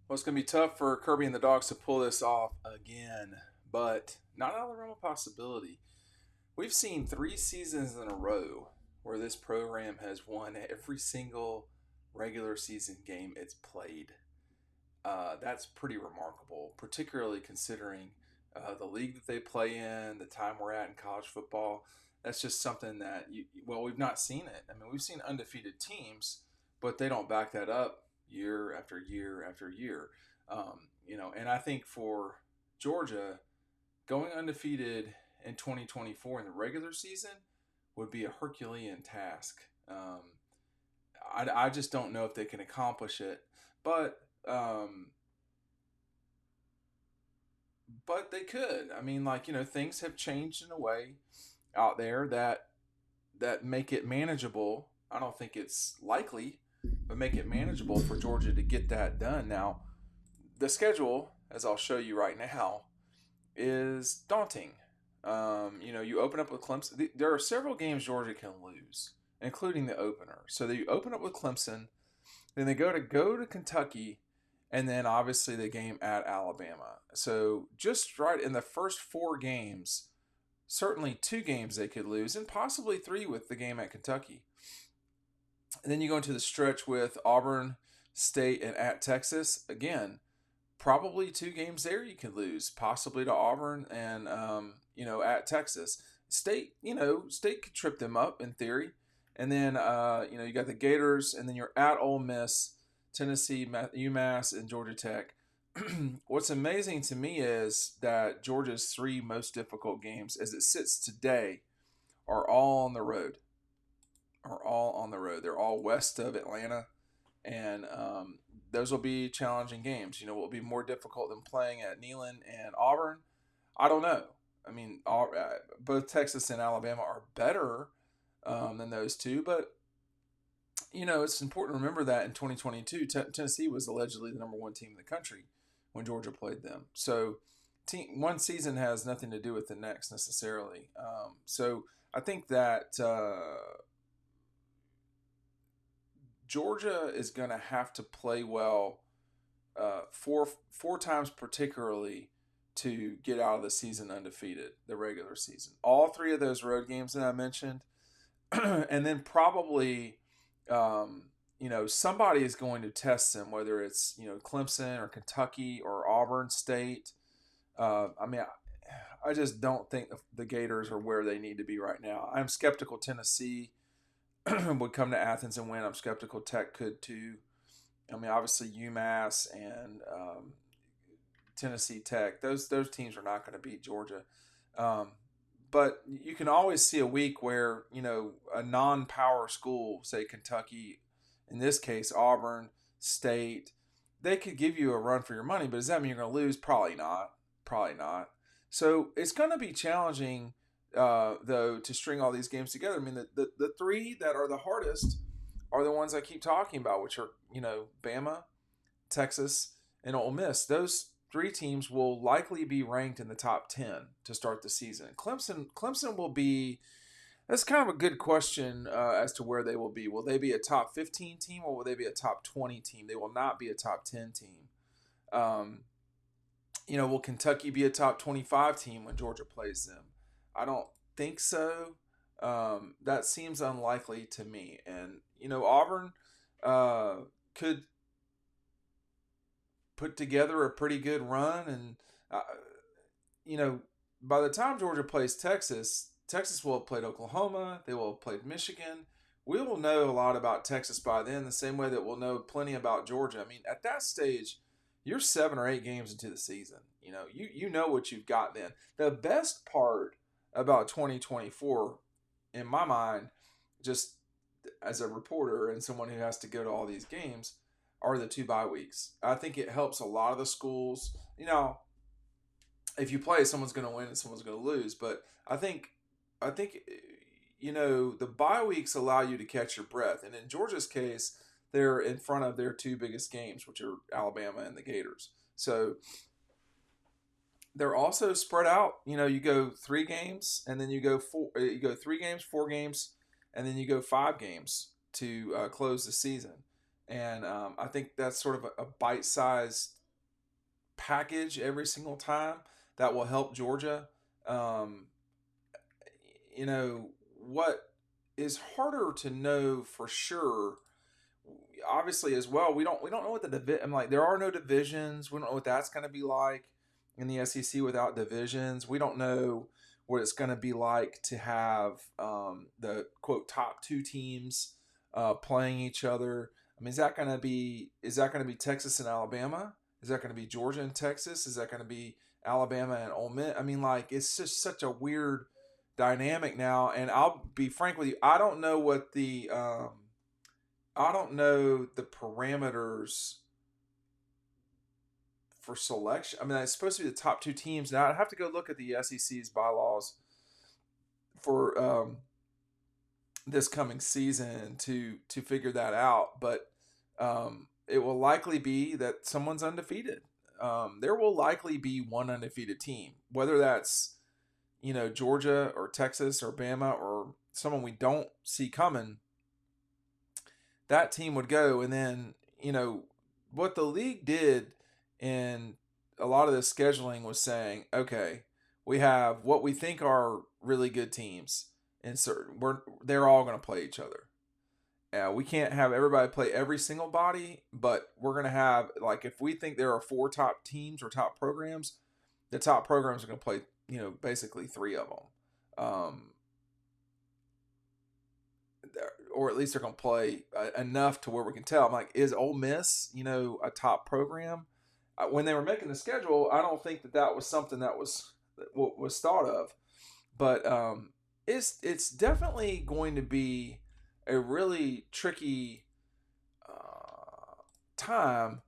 Well, it's going to be tough for Kirby and the Dogs to pull this off again, but not out of the realm of possibility. We've seen 3 seasons in a row where this program has won every single regular season game it's played. That's pretty remarkable, particularly considering the league that they play in, the time we're at in college football. That's just something that we've not seen it. I mean, we've seen undefeated teams, but they don't back that up year after year after year. And I think for Georgia, going undefeated in 2024 in the regular season would be a Herculean task. I just don't know if they can accomplish it, but um, but they could. I mean, things have changed in a way out there that make it manageable. I don't think it's likely, but make it manageable for Georgia to get that done. Now, the schedule, as I'll show you right now, is daunting. You open up with Clemson. There are several games Georgia can lose, including the opener. So they open up with Clemson, then they go to Kentucky, and then obviously the game at Alabama. So just right in the first 4 games, certainly 2 games they could lose, and possibly 3 with the game at Kentucky. And then you go into the stretch with Auburn State and at Texas. Again, probably 2 games there you could lose, possibly to Auburn and at Texas. State could trip them up in theory, and then you got the Gators, and then you're at Ole Miss, Tennessee, UMass, and Georgia Tech. What's amazing to me is that Georgia's 3 most difficult games, as it sits today, are all on the road. Are all on the road. They're all west of Atlanta, and those will be challenging games. Will be more difficult than playing at Neyland and Auburn. I don't know. I mean, both Texas and Alabama are better than those two, but it's important to remember that in 2022, Tennessee was allegedly the number 1 team in the country when Georgia played them. So, one season has nothing to do with the next necessarily. So, I think that Georgia is going to have to play well four times particularly to get out of the season undefeated, the regular season. All 3 of those road games that I mentioned, and then probably somebody is going to test them, whether it's Clemson or Kentucky or Auburn State. I just don't think the Gators are where they need to be right now. I'm skeptical Tennessee would come to Athens and win. I'm skeptical Tech could too. I mean, obviously UMass and Tennessee Tech; those teams are not going to beat Georgia. Um, but you can always see a week where a non-power school, say Kentucky, in this case Auburn State, they could give you a run for your money. But does that mean you're going to lose? Probably not. Probably not. So it's going to be challenging, though, to string all these games together. I mean, the 3 that are the hardest are the ones I keep talking about, which are Bama, Texas, and Ole Miss. Those 3 teams will likely be ranked in the top 10 to start the season. Clemson will be. That's kind of a good question as to where they will be. Will they be a top 15 team or will they be a top 20 team? They will not be a top 10 team. Um, will Kentucky be a top 25 team when Georgia plays them? I don't think so. That seems unlikely to me. And, Auburn could put together a pretty good run. And, you know, by the time Georgia plays Texas, Texas will have played Oklahoma. They will have played Michigan. We will know a lot about Texas by then, the same way that we'll know plenty about Georgia. I mean, at that stage, you're 7 or 8 games into the season. You know what you've got then. The best part about 2024, in my mind, just as a reporter and someone who has to go to all these games, are the 2 bye weeks. I think it helps a lot of the schools. If you play, someone's going to win and someone's going to lose. But I think the bye weeks allow you to catch your breath. And in Georgia's case, they're in front of their 2 biggest games, which are Alabama and the Gators. So they're also spread out. You go 3 games, and then you go 4. You go 3 games, 4 games, and then you go 5 games to close the season. And I think that's sort of a bite-sized package every single time that will help Georgia. Um, what is harder to know for sure, obviously as well. We don't know what the division. I'm like, there are no divisions. We don't know what that's going to be like in the SEC without divisions. We don't know what it's going to be like to have the quote top two teams playing each other. I mean, is that going to be Texas and Alabama? Is that going to be Georgia and Texas? Is that going to be Alabama and Ole Miss? I mean, like, it's just such a weird dynamic now. And I'll be frank with you, I don't know the parameters for selection. I mean, it's supposed to be the top two teams. Now I'd have to go look at the SEC's bylaws for this coming season to figure that out. But it will likely be that someone's undefeated. There will likely be one undefeated team, whether that's Georgia or Texas or Bama or someone we don't see coming. That team would go, and then what the league did in a lot of the scheduling was saying, okay, we have what we think are really good teams, and they're all going to play each other. We can't have everybody play every single body, but we're going to have, like, if we think there are 4 top teams or top programs, the top programs are going to play basically 3 of them. Or at least they're going to play enough to where we can tell. I'm like, is Ole Miss, a top program? When they were making the schedule, I don't think that was something that was thought of. But it's definitely going to be a really tricky time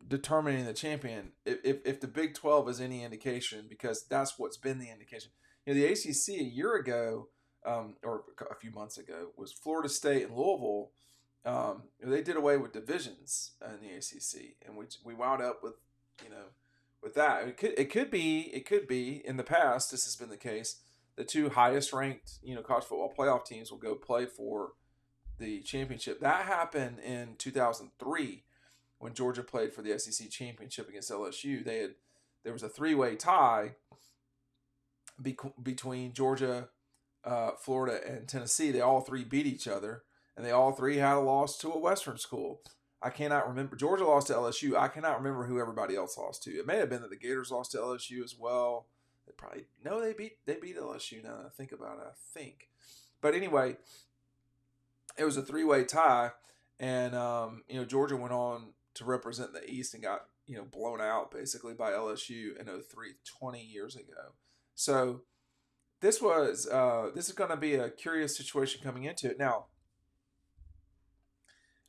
determining the champion. If the Big 12 is any indication, because that's what's been the indication. The ACC a year ago, or a few months ago, was Florida State and Louisville. They did away with divisions in the ACC, and we wound up with that. It could be in the past. This has been the case. The 2 highest ranked college football playoff teams will go play for the championship. That happened in 2003 when Georgia played for the SEC championship against LSU. There was a 3-way tie between Georgia, Florida, and Tennessee. They all 3 beat each other, and they all 3 had a loss to a Western school. I cannot remember. Georgia lost to LSU. I cannot remember who everybody else lost to. It may have been that the Gators lost to LSU as well. They beat LSU now that I think about it, I think. But anyway, it was a 3-way tie, and Georgia went on to represent the East and got blown out basically by LSU in 03, 20 years ago. So this is going to be a curious situation coming into it. Now,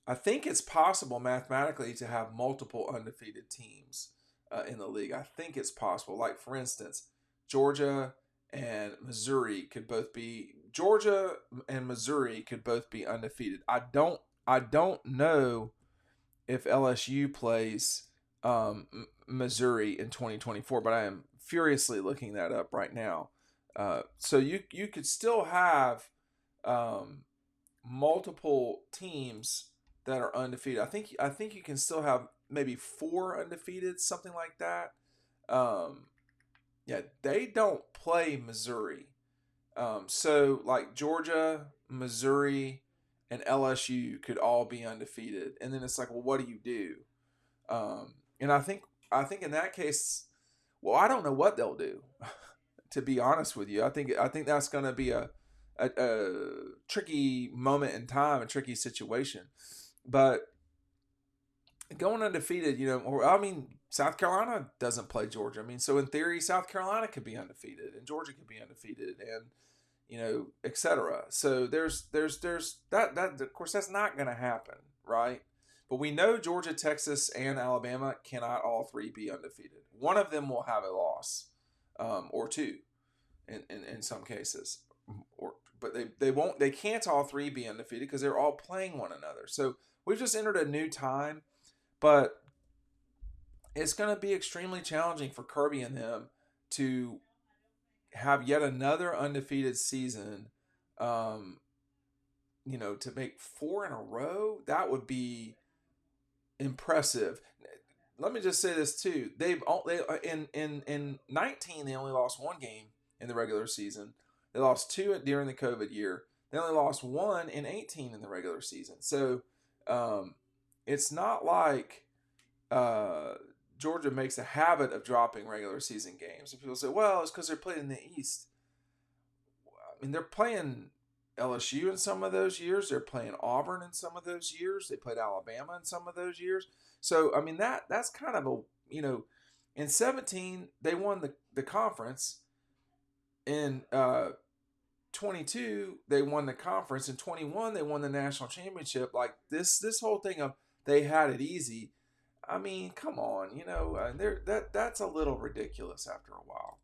I think it's possible mathematically to have multiple undefeated teams in the league. I think it's possible. Like, for instance, Georgia and Missouri could both be undefeated. I don't know if LSU plays Missouri in 2024, but I am furiously looking that up right now. So you could still have multiple teams that are undefeated. I think you can still have maybe 4 undefeated, something like that. Yeah, they don't play Missouri. So like Georgia, Missouri, and LSU could all be undefeated, and then it's like, well, what do you do? And I think in that case, well, I don't know what they'll do. To be honest with you, I think that's going to be a tricky moment in time, a tricky situation. But going undefeated, South Carolina doesn't play Georgia. I mean, so in theory, South Carolina could be undefeated, and Georgia could be undefeated, and etc. So there's that. Of course, that's not going to happen, right? But we know Georgia, Texas, and Alabama cannot all 3 be undefeated. One of them will have a loss, or 2, in some cases, but they can't all 3 be undefeated because they're all playing one another. So we've just entered a new time, but it's going to be extremely challenging for Kirby and them to have yet another undefeated season. To make 4 in a row, that would be impressive. let me just say this too. They in 19 they only lost one game in the regular season. They lost two during the COVID year. They only lost one in 18 in the regular season. So um, it's not like uh, Georgia makes a habit of dropping regular season games. And people say, well, it's because they're playing in the East. I mean, they're playing LSU in some of those years. They're playing Auburn in some of those years. They played Alabama in some of those years. So I mean that's kind of a in 17 they won the conference. In 22 they won the conference. In 21 they won the national championship. Like this whole thing of they had it easy. I mean, come on, that's a little ridiculous after a while.